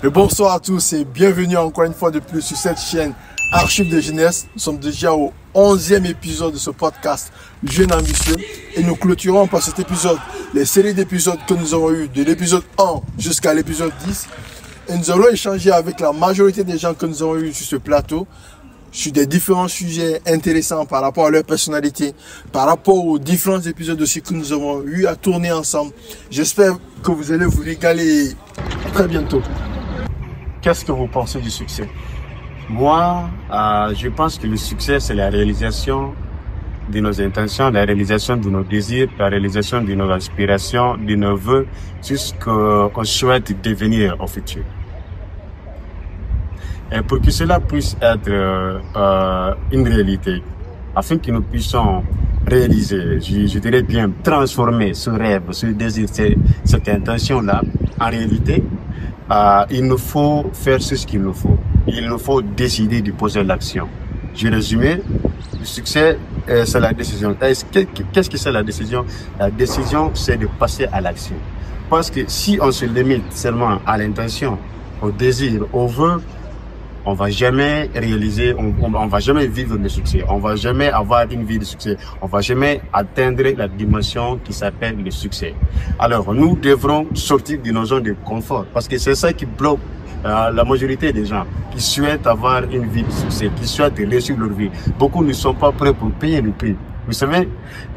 Et bonsoir à tous et bienvenue encore une fois de plus sur cette chaîne Archives de Jeunesse. Nous sommes déjà au 11e épisode de ce podcast Jeune Ambitieux et nous clôturons par cet épisode les séries d'épisodes que nous avons eu de l'épisode 1 jusqu'à l'épisode 10. Et nous allons échanger avec la majorité des gens que nous avons eu sur ce plateau sur des différents sujets intéressants par rapport à leur personnalité, par rapport aux différents épisodes aussi que nous avons eu à tourner ensemble. J'espère que vous allez vous régaler très bientôt. Qu'est-ce que vous pensez du succès? Moi, je pense que le succès, c'est la réalisation de nos intentions, la réalisation de nos désirs, la réalisation de nos aspirations, de nos vœux, tout ce qu'on souhaite devenir au futur. Et pour que cela puisse être une réalité, afin que nous puissions réaliser, je dirais bien transformer ce rêve, ce désir, cette intention-là en réalité, il nous faut faire ce qu'il nous faut. Il nous faut décider de poser l'action. Je résume, le succès, c'est la décision. Qu'est-ce que c'est la décision? La décision, c'est de passer à l'action. Parce que si on se limite seulement à l'intention, au désir, au vœu, on va jamais réaliser, on va jamais vivre le succès. On va jamais avoir une vie de succès. On va jamais atteindre la dimension qui s'appelle le succès. Alors, nous devrons sortir de nos zones de confort parce que c'est ça qui bloque la majorité des gens qui souhaitent avoir une vie de succès, qui souhaitent réussir leur vie. Beaucoup ne sont pas prêts pour payer le prix. Vous savez,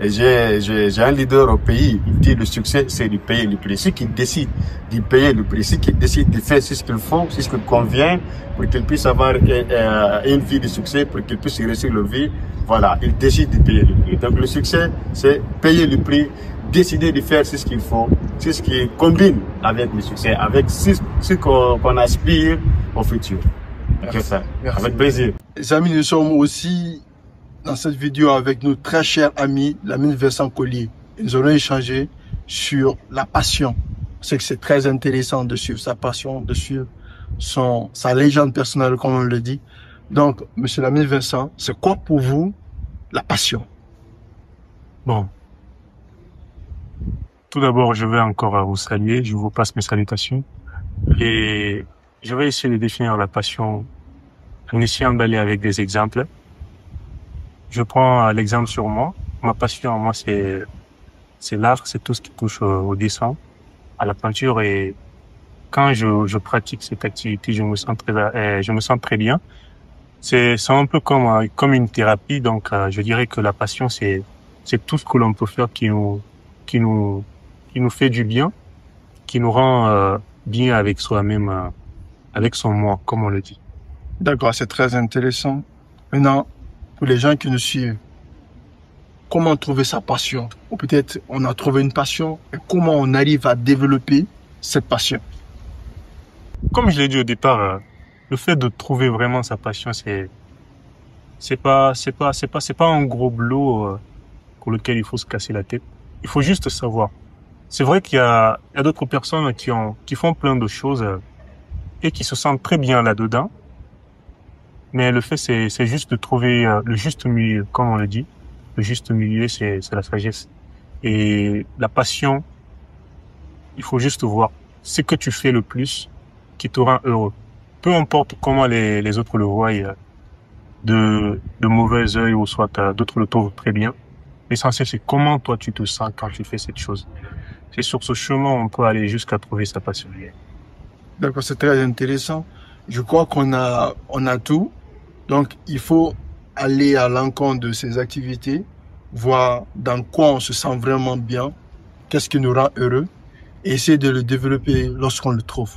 j'ai un leader au pays, il dit le succès, c'est de payer le prix. Ceux qui décident de payer le prix, ceux qui décident de faire ce qu'ils font, ce qui convient, pour qu'ils puissent avoir une vie de succès, pour qu'ils puissent réussir leur vie, voilà, ils décident de payer le prix. Donc le succès, c'est payer le prix, décider de faire ce qu'il faut, c'est ce qui combine avec le succès, avec ce qu'on aspire au futur. Merci. Avec plaisir. Les amis, nous sommes aussi dans cette vidéo avec notre très cher ami Lamine Vincent Collier. Et nous allons échanger sur la passion. C'est que c'est très intéressant de suivre sa passion, de suivre sa légende personnelle, comme on le dit. Donc, monsieur Lamine Vincent, c'est quoi pour vous la passion? Bon. Tout d'abord, je vais encore vous saluer. Je vous passe mes salutations. Et je vais essayer de définir la passion en essayant d'aller avec des exemples. Je prends l'exemple sur moi. Ma passion, moi, c'est l'art, c'est tout ce qui touche au dessin, à la peinture. Et quand je pratique cette activité, je me sens très bien. C'est un peu comme une thérapie. Donc, je dirais que la passion, c'est tout ce que l'on peut faire qui nous fait du bien, qui nous rend bien avec soi-même, avec son moi, comme on le dit. D'accord, c'est très intéressant. Maintenant, pour les gens qui nous suivent, comment trouver sa passion? Ou peut-être on a trouvé une passion et comment on arrive à développer cette passion? Comme je l'ai dit au départ, le fait de trouver vraiment sa passion, c'est pas un gros boulot pour lequel il faut se casser la tête. Il faut juste savoir. C'est vrai qu'il y a d'autres personnes qui font plein de choses et qui se sentent très bien là-dedans. Mais le fait, c'est juste de trouver le juste milieu, comme on le dit. Le juste milieu, c'est la sagesse. Et la passion, il faut juste voir ce que tu fais le plus qui te rend heureux. Peu importe comment les autres le voient de mauvais œil ou soit d'autres le trouvent très bien. L'essentiel, c'est comment toi tu te sens quand tu fais cette chose. C'est sur ce chemin on peut aller jusqu'à trouver sa passion. D'accord, c'est très intéressant. Je crois qu'on a tout. Donc, il faut aller à l'encontre de ces activités, voir dans quoi on se sent vraiment bien, qu'est-ce qui nous rend heureux, et essayer de le développer lorsqu'on le trouve.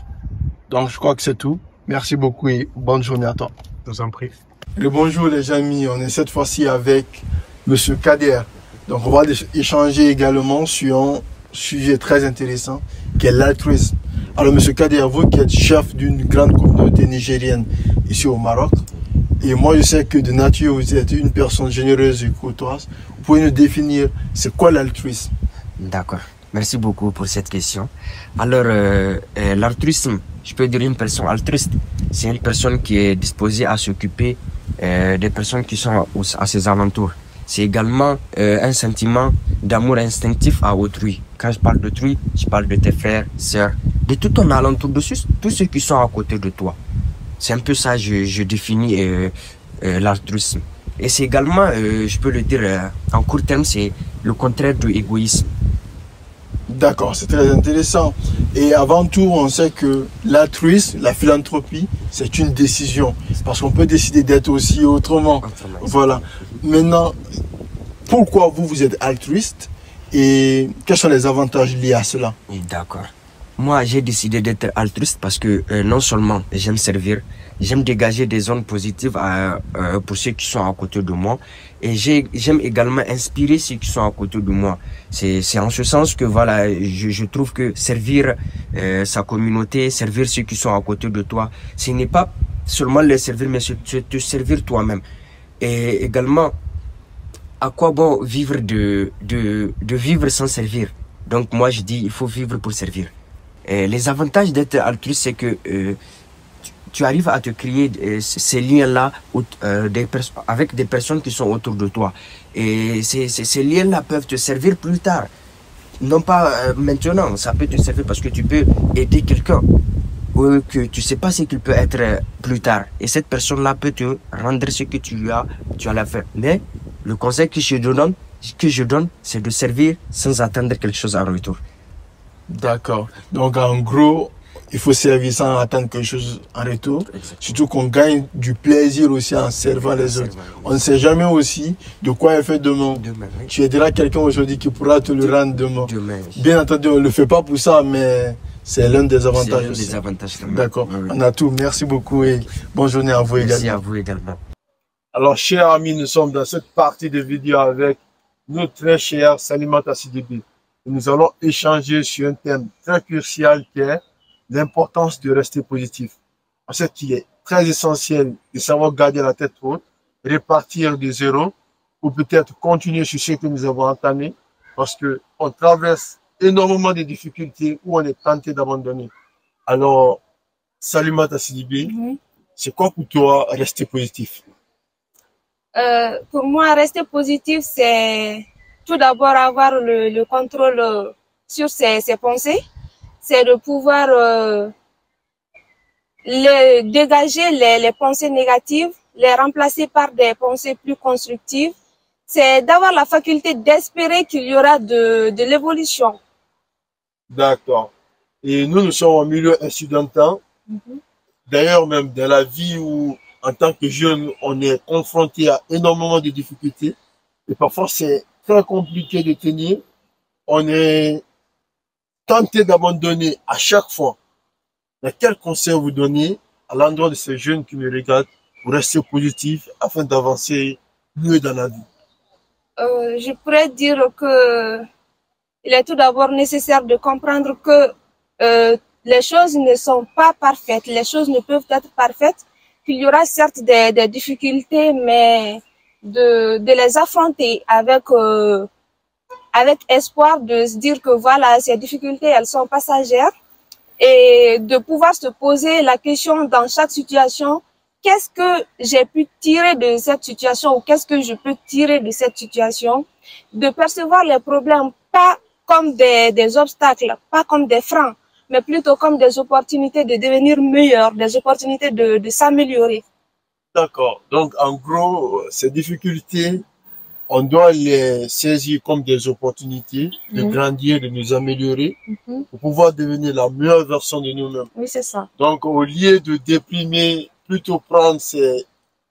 Donc, je crois que c'est tout. Merci beaucoup et bonne journée à toi. Je vous en prie. Le bonjour les amis, on est cette fois-ci avec monsieur Kader. Donc, on va échanger également sur un sujet très intéressant qui est l'altruisme. Alors, monsieur Kader, vous qui êtes chef d'une grande communauté nigérienne ici au Maroc, et moi je sais que de nature vous êtes une personne généreuse et courtoise, vous pouvez nous définir c'est quoi l'altruisme? D'accord, merci beaucoup pour cette question. Alors, l'altruisme, je peux dire une personne altruiste, c'est une personne qui est disposée à s'occuper des personnes qui sont à ses alentours. C'est également un sentiment d'amour instinctif à autrui. Quand je parle d'autrui, je parle de tes frères, sœurs, de tout ton alentour, de tous ceux qui sont à côté de toi. C'est un peu ça, je définis l'altruisme. Et c'est également, je peux le dire en court terme, c'est le contraire de l'égoïsme. D'accord, c'est très intéressant. Et avant tout, on sait que l'altruisme, la philanthropie, c'est une décision. Parce qu'on peut décider d'être aussi autrement. Voilà. Maintenant, pourquoi vous êtes altruiste et quels sont les avantages liés à cela? D'accord. Moi, j'ai décidé d'être altruiste parce que non seulement j'aime servir, j'aime dégager des zones positives pour ceux qui sont à côté de moi. Et j'aime également inspirer ceux qui sont à côté de moi. C'est en ce sens que voilà, je trouve que servir sa communauté, servir ceux qui sont à côté de toi, ce n'est pas seulement les servir, mais te servir toi-même. Et également, à quoi bon vivre de vivre sans servir? Donc moi, je dis, il faut vivre pour servir. Et les avantages d'être altruiste, c'est que tu arrives à te créer ces liens-là avec des personnes qui sont autour de toi. Et ces liens-là peuvent te servir plus tard. Non pas maintenant, ça peut te servir parce que tu peux aider quelqu'un ou que tu sais pas ce qu'il peut être plus tard. Et cette personne-là peut te rendre ce que tu as fait. Mais le conseil que je donne, c'est de servir sans attendre quelque chose en retour. D'accord. Donc, en gros, il faut servir sans attendre quelque chose en retour. Exactement. Surtout qu'on gagne du plaisir aussi en servant les autres. On ne sait jamais aussi de quoi est fait demain. Oui. Tu aideras quelqu'un aujourd'hui qui pourra te le rendre demain. Oui. Bien entendu, on ne le fait pas pour ça, mais c'est l'un des avantages aussi. D'accord. Oui. On a tout. Merci beaucoup et bonne journée à vous également. Merci à vous également. Alors, chers amis, nous sommes dans cette partie de vidéo avec notre très cher Salimata Sidibé. Nous allons échanger sur un thème très crucial qui est l'importance de rester positif. En fait, il est très essentiel de savoir garder la tête haute, repartir de zéro ou peut-être continuer sur ce que nous avons entamé parce que on traverse énormément de difficultés où on est tenté d'abandonner. Alors, Salimata Sidibé, c'est quoi pour toi rester positif? Pour moi, rester positif, c'est tout d'abord avoir le contrôle sur ses pensées. C'est de pouvoir dégager les pensées négatives, les remplacer par des pensées plus constructives. C'est d'avoir la faculté d'espérer qu'il y aura de l'évolution. D'accord. Et nous sommes au milieu incidental. D'ailleurs, même dans la vie où, en tant que jeune, on est confronté à énormément de difficultés. Et parfois, c'est très compliqué de tenir. On est tenté d'abandonner à chaque fois. Mais quel conseil vous donnez à l'endroit de ces jeunes qui me regardent pour rester positifs afin d'avancer mieux dans la vie? Je pourrais dire que il est tout d'abord nécessaire de comprendre que les choses ne sont pas parfaites. Les choses ne peuvent être parfaites. Qu'il y aura certes des difficultés, mais de les affronter avec espoir, de se dire que voilà, ces difficultés, elles sont passagères et de pouvoir se poser la question dans chaque situation, qu'est-ce que j'ai pu tirer de cette situation ou qu'est-ce que je peux tirer de cette situation, de percevoir les problèmes pas comme des obstacles, pas comme des freins, mais plutôt comme des opportunités de devenir meilleur, des opportunités de s'améliorer. D'accord. Donc, en gros, ces difficultés, on doit les saisir comme des opportunités de grandir, de nous améliorer, pour pouvoir devenir la meilleure version de nous-mêmes. Oui, c'est ça. Donc, au lieu de déprimer, plutôt prendre ces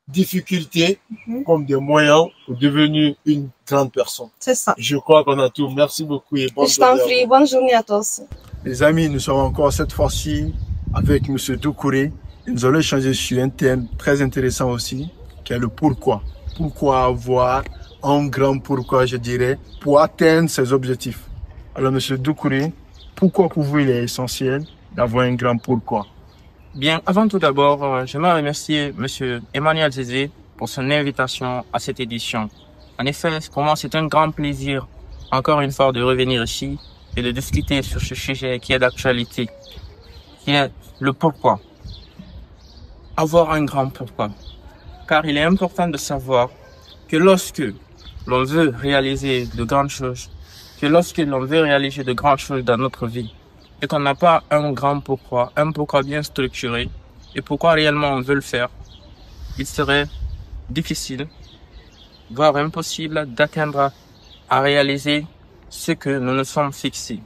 difficultés comme des moyens pour devenir une grande personne. C'est ça. Je crois qu'on a tout. Merci beaucoup et bonne journée. Je t'en prie. Bonne journée à tous. Les amis, nous sommes encore cette fois-ci avec M. Doucouré. Nous allons échanger sur un thème très intéressant aussi, qui est le pourquoi. Pourquoi avoir un grand pourquoi, je dirais, pour atteindre ses objectifs. Alors, M. Doucouré, pourquoi pour vous il est essentiel d'avoir un grand pourquoi? Bien, avant tout d'abord, j'aimerais remercier M. Emmanuel Zézé pour son invitation à cette édition. En effet, pour moi, c'est un grand plaisir, encore une fois, de revenir ici et de discuter sur ce sujet qui est d'actualité, qui est le pourquoi. Avoir un grand pourquoi. Car il est important de savoir que lorsque l'on veut réaliser de grandes choses, dans notre vie, et qu'on n'a pas un pourquoi bien structuré, et pourquoi réellement on veut le faire, il serait difficile, voire impossible d'atteindre à réaliser ce que nous nous sommes fixés.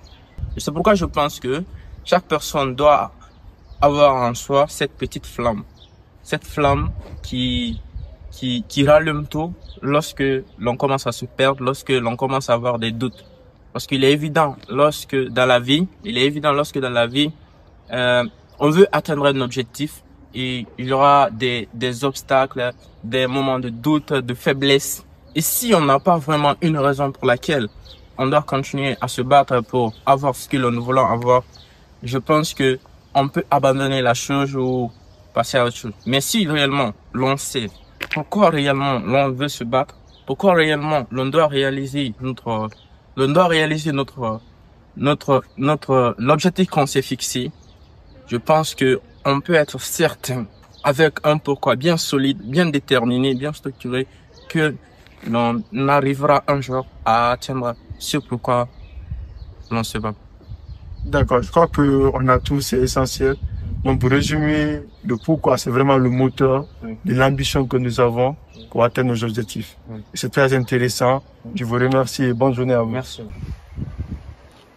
Et c'est pourquoi je pense que chaque personne doit avoir en soi cette petite flamme qui rallume tout lorsque l'on commence à se perdre, lorsque l'on commence à avoir des doutes. Parce qu'il est évident lorsque dans la vie, on veut atteindre un objectif et il y aura des obstacles, des moments de doute, de faiblesse. Et si on n'a pas vraiment une raison pour laquelle on doit continuer à se battre pour avoir ce que nous voulons avoir, je pense que on peut abandonner la chose ou passer à autre chose. Mais si réellement l'on sait pourquoi réellement l'on veut se battre, pourquoi réellement l'on doit réaliser l'objectif qu'on s'est fixé, je pense que on peut être certain, avec un pourquoi bien solide, bien déterminé, bien structuré, que l'on arrivera un jour à atteindre ce pourquoi l'on se bat. D'accord, je crois qu'on a tout, c'est essentiel. Donc pour résumer, le pourquoi, c'est vraiment le moteur de l'ambition que nous avons pour atteindre nos objectifs. C'est très intéressant. Je vous remercie et bonne journée à vous. Merci.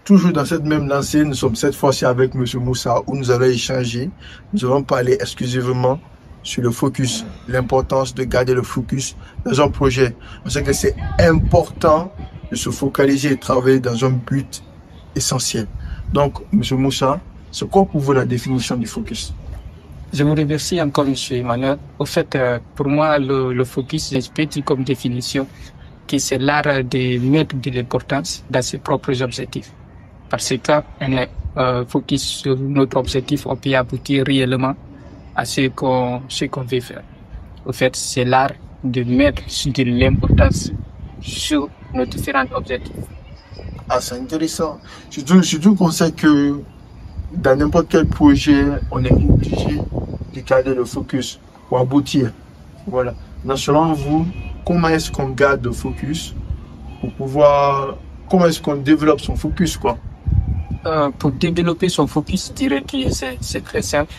Toujours dans cette même lancée, nous sommes cette fois-ci avec M. Moussa où nous allons échanger. Nous allons parler exclusivement sur le focus, l'importance de garder le focus dans un projet. On sait que c'est important de se focaliser et travailler dans un but essentiel. Donc, M. Moussa, c'est quoi pour vous la définition du focus? Je vous remercie encore, M. Emmanuel. Au fait, pour moi, le focus, je peux dire comme définition que c'est l'art de mettre de l'importance dans ses propres objectifs. Parce que quand on est focus sur notre objectif, on peut aboutir réellement à ce qu'on veut faire. Au fait, c'est l'art de mettre de l'importance sur nos différents objectifs. Ah, c'est intéressant. Surtout qu'on sait que dans n'importe quel projet, on est obligé de garder le focus pour aboutir. Voilà. Donc, selon vous, comment est-ce qu'on garde le focus pour pouvoir... Comment est-ce qu'on développe son focus, quoi? Pour développer son focus, je dirais que c'est très simple.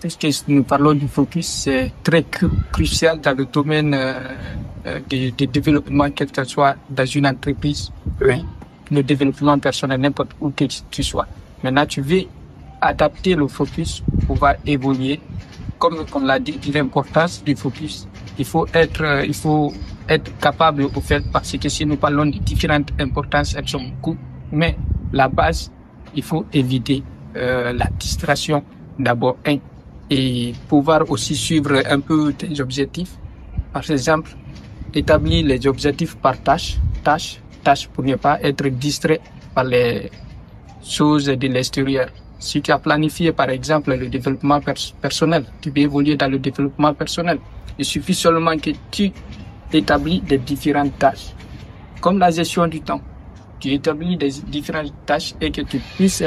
Puisque nous parlons du focus, c'est très crucial dans le domaine de développement, quel que soit dans une entreprise, oui. Le développement personnel, n'importe où que tu sois. Maintenant, tu veux adapter le focus pour pouvoir évoluer. Comme on l'a dit, l'importance du focus, il faut être capable au fait, parce que si nous parlons de différentes importances, elles sont beaucoup, mais la base, il faut éviter la distraction d'abord, et pouvoir aussi suivre un peu tes objectifs. Par exemple, établir les objectifs par tâche pour ne pas être distrait par les choses de l'extérieur. Si tu as planifié par exemple le développement personnel, tu peux évoluer dans le développement personnel. Il suffit seulement que tu établis des différentes tâches, comme la gestion du temps. Tu établis des différentes tâches et que tu puisses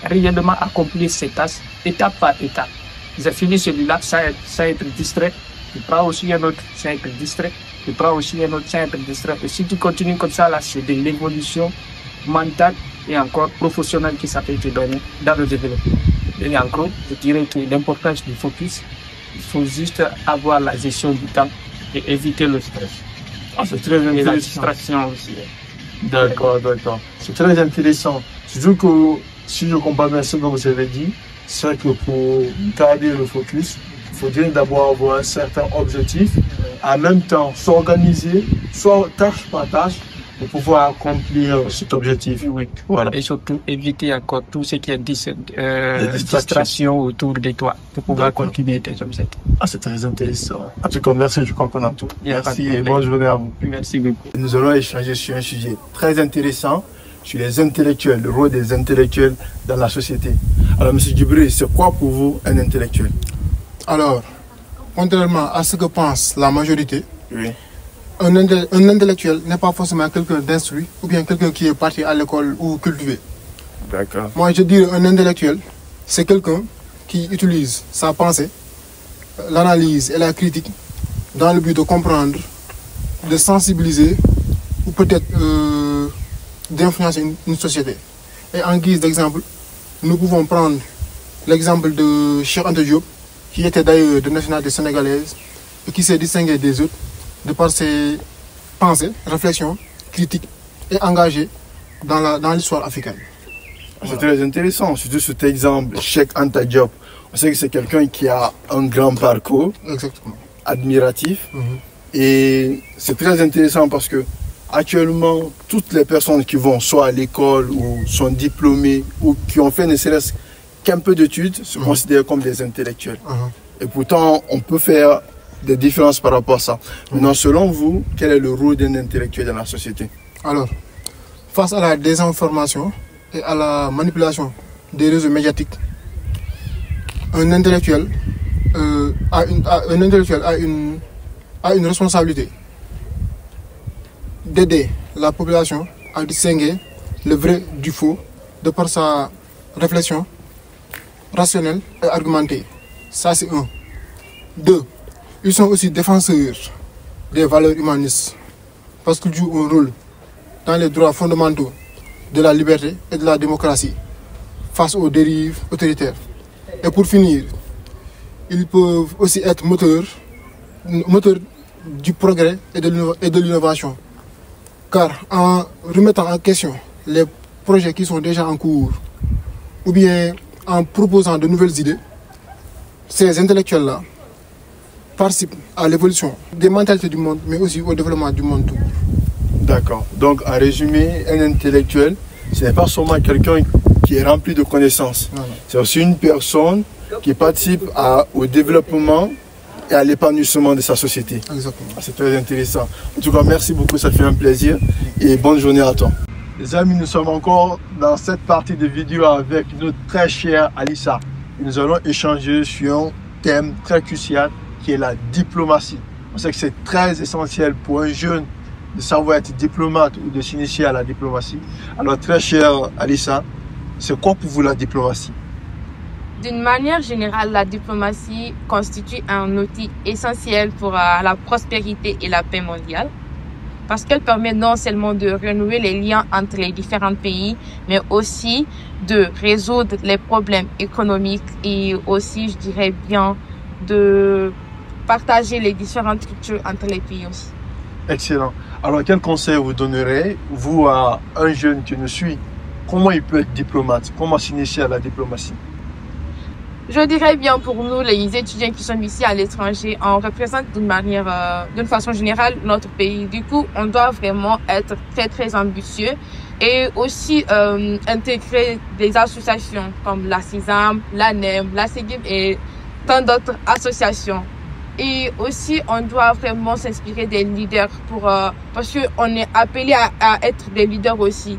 réellement accomplir ces tâches étape par étape. J'ai fini celui-là, ça être distrait. Tu prends aussi un autre, ça être distrait. Tu prends aussi un autre, ça être distrait. Et si tu continues comme ça, là, c'est de l'évolution mentale et encore professionnelle qui s'appelle te donner dans le développement. Et en gros, je dirais que l'importance du focus, il faut juste avoir la gestion du temps et éviter le stress. Ah, c'est très intéressant. Et la distraction aussi. D'accord. C'est très intéressant. Surtout que, si je comprends bien ce que vous avez dit, c'est vrai que pour garder le focus, il faudrait d'abord avoir un certain objectif, en même temps s'organiser, soit tâche par tâche, pour pouvoir accomplir cet objectif. Oui. Voilà. Et surtout éviter encore tout ce qui est distraction autour de toi pour pouvoir continuer tes objectifs. Ah, c'est très intéressant. En tout cas, merci, je crois qu'on a tout. Merci et bonne journée à vous. Merci beaucoup. Nous allons échanger sur un sujet très intéressant, sur les intellectuels, le rôle des intellectuels dans la société. Alors, M. Djibril, c'est quoi pour vous un intellectuel? Alors, contrairement à ce que pense la majorité, Oui. un intellectuel n'est pas forcément quelqu'un d'instruit ou bien quelqu'un qui est parti à l'école ou cultivé. D'accord. Moi, je dirais un intellectuel, c'est quelqu'un qui utilise sa pensée, l'analyse et la critique dans le but de comprendre, de sensibiliser ou peut-être d'influencer une société. Et en guise d'exemple, nous pouvons prendre l'exemple de Cheikh Anta Diop, qui était d'ailleurs de nationalité sénégalaise et qui s'est distingué des autres de par ses pensées, réflexions, critiques et engagées dans l'histoire africaine. C'est très intéressant, surtout cet exemple, Cheikh Anta Diop. On sait que c'est quelqu'un qui a un grand parcours, exactement, admiratif. Et c'est très intéressant parce que actuellement, toutes les personnes qui vont soit à l'école ou sont diplômées ou qui ont fait ne serait-ce qu'un peu d'études se considèrent comme des intellectuels. Et pourtant, on peut faire des différences par rapport à ça. Maintenant, selon vous, quel est le rôle d'un intellectuel dans la société? Alors, face à la désinformation et à la manipulation des réseaux médiatiques, un intellectuel a une responsabilité d'aider la population à distinguer le vrai du faux de par sa réflexion rationnelle et argumentée. Ça, c'est un. Deux, ils sont aussi défenseurs des valeurs humanistes parce qu'ils jouent un rôle dans les droits fondamentaux de la liberté et de la démocratie face aux dérives autoritaires. Et pour finir, ils peuvent aussi être moteurs du progrès et de l'innovation. Car en remettant en question les projets qui sont déjà en cours, ou bien en proposant de nouvelles idées, ces intellectuels-là participent à l'évolution des mentalités du monde, mais aussi au développement du monde tout. D'accord. Donc, en résumé, un intellectuel, ce n'est pas seulement quelqu'un qui est rempli de connaissances. C'est aussi une personne qui participe au développement et à l'épanouissement de sa société. Exactement. C'est très intéressant. En tout cas, merci beaucoup, ça fait un plaisir et bonne journée à toi. Les amis, nous sommes encore dans cette partie de vidéo avec notre très chère Alissa. Nous allons échanger sur un thème très crucial qui est la diplomatie. On sait que c'est très essentiel pour un jeune de savoir être diplomate ou de s'initier à la diplomatie. Alors, très chère Alissa, c'est quoi pour vous la diplomatie? D'une manière générale, la diplomatie constitue un outil essentiel pour la prospérité et la paix mondiale parce qu'elle permet non seulement de renouer les liens entre les différents pays, mais aussi de résoudre les problèmes économiques et aussi, je dirais bien, de partager les différentes cultures entre les pays aussi. Excellent. Alors, quel conseil vous donnerez, vous, à un jeune qui nous suit? Comment il peut être diplomate? Comment s'initier à la diplomatie? Je dirais bien pour nous, les étudiants qui sont ici à l'étranger, on représente d'une façon générale notre pays. Du coup, on doit vraiment être très très ambitieux et aussi intégrer des associations comme la CISAM, la NEM, la SEGIM et tant d'autres associations. Et aussi, on doit vraiment s'inspirer des leaders parce qu'on est appelé à être des leaders aussi.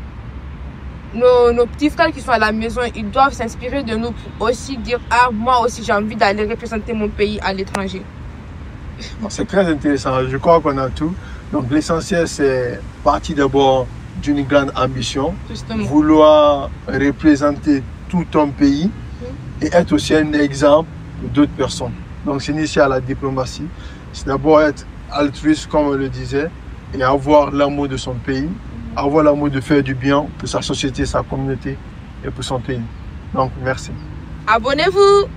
Nos petits frères qui sont à la maison, ils doivent s'inspirer de nous pour aussi dire « Ah, moi aussi, j'ai envie d'aller représenter mon pays à l'étranger. » C'est très intéressant. Je crois qu'on a tout. Donc, l'essentiel, c'est partir d'abord d'une grande ambition. Justement. Vouloir représenter tout un pays et être aussi un exemple pour d'autres personnes. Donc, s'initier à la diplomatie, c'est d'abord être altruiste, comme on le disait, et avoir l'amour de son pays, avoir l'amour de faire du bien pour sa société, sa communauté et pour son pays. Donc, merci. Abonnez-vous!